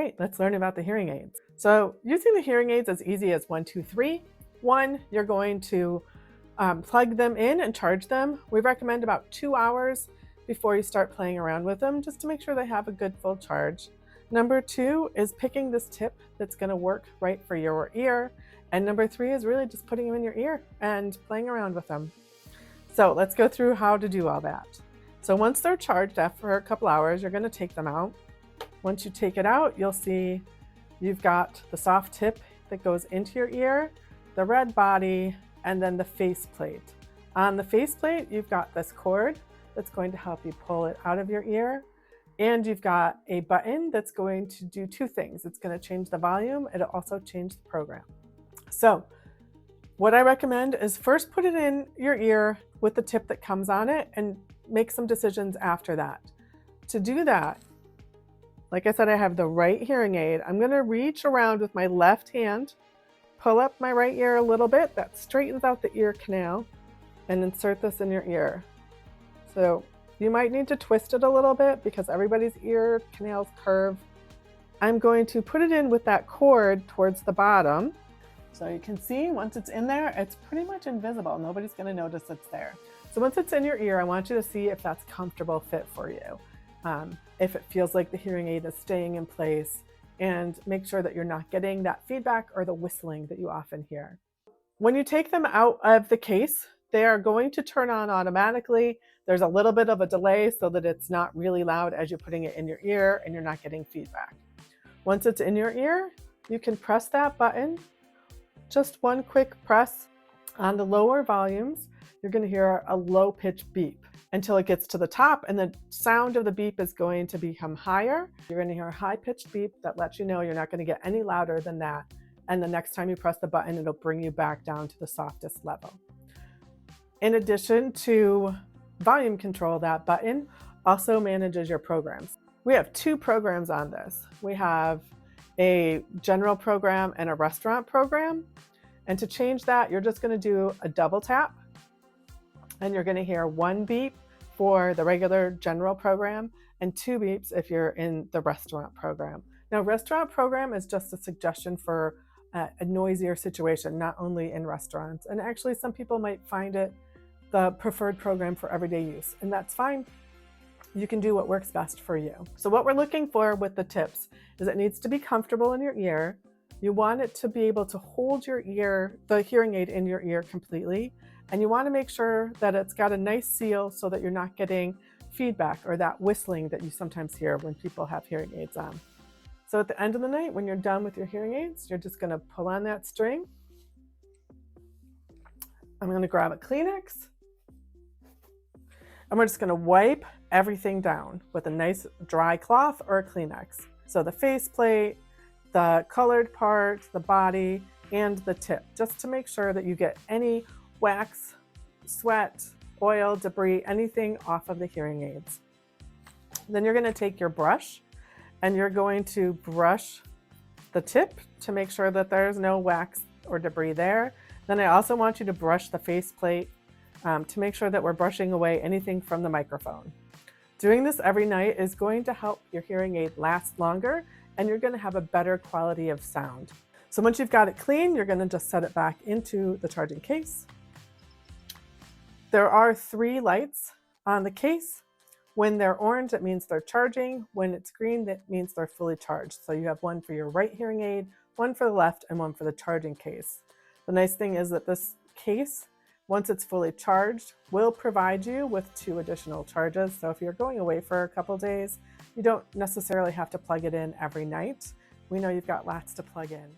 right, let's learn about the hearing aids. So using the hearing aids is easy as 1, 2, 3. 1, you're going to plug them in and charge them. We recommend about 2 hours before you start playing around with them, just to make sure they have a good full charge. Number 2 is picking this tip that's going to work right for your ear. And number 3 is really just putting them in your ear and playing around with them. So let's go through how to do all that. So once they're charged after a couple hours, you're going to take them out. Once you take it out, you'll see you've got the soft tip that goes into your ear, the red body, and then the faceplate. On the faceplate, you've got this cord that's going to help you pull it out of your ear. And you've got a button that's going to do 2 things. It's going to change the volume. It'll also change the program. So what I recommend is first put it in your ear with the tip that comes on it and make some decisions after that. To do that, like I said, I have the right hearing aid. I'm going to reach around with my left hand, pull up my right ear a little bit. That straightens out the ear canal, and insert this in your ear. So you might need to twist it a little bit because everybody's ear canals curve. I'm going to put it in with that cord towards the bottom. So you can see once it's in there, it's pretty much invisible. Nobody's going to notice it's there. So once it's in your ear, I want you to see if that's comfortable fit for you. If it feels like the hearing aid is staying in place, and make sure that you're not getting that feedback or the whistling that you often hear. When you take them out of the case, they are going to turn on automatically. There's a little bit of a delay so that it's not really loud as you're putting it in your ear and you're not getting feedback. Once it's in your ear, you can press that button. Just one quick press on the lower volumes. You're going to hear a low-pitched beep until it gets to the top, and the sound of the beep is going to become higher. You're going to hear a high-pitched beep that lets you know you're not going to get any louder than that. And the next time you press the button, it'll bring you back down to the softest level. In addition to volume control, that button also manages your programs. We have 2 programs on this. We have a general program and a restaurant program. And to change that, you're just going to do a double tap, and you're going to hear 1 beep for the regular general program and 2 beeps if you're in the restaurant program. Now, restaurant program is just a suggestion for a noisier situation, not only in restaurants. And actually, some people might find it the preferred program for everyday use, and that's fine. You can do what works best for you. So what we're looking for with the tips is it needs to be comfortable in your ear. You want it to be able to hold your ear, the hearing aid in your ear completely. And you want to make sure that it's got a nice seal so that you're not getting feedback or that whistling that you sometimes hear when people have hearing aids on. So at the end of the night, when you're done with your hearing aids, you're just going to pull on that string. I'm going to grab a Kleenex. And we're just going to wipe everything down with a nice dry cloth or a Kleenex. So the faceplate, the colored part, the body, and the tip, just to make sure that you get any wax, sweat, oil, debris, anything off of the hearing aids. Then you're going to take your brush and you're going to brush the tip to make sure that there's no wax or debris there. Then I also want you to brush the faceplate to make sure that we're brushing away anything from the microphone. Doing this every night is going to help your hearing aid last longer, and you're going to have a better quality of sound. So once you've got it clean, you're going to just set it back into the charging case. There are 3 lights on the case. When they're orange, it means they're charging. When it's green, that means they're fully charged. So you have one for your right hearing aid, one for the left, and one for the charging case. The nice thing is that this case, once it's fully charged, will provide you with 2 additional charges. So if you're going away for a couple days, you don't necessarily have to plug it in every night. We know you've got lots to plug in.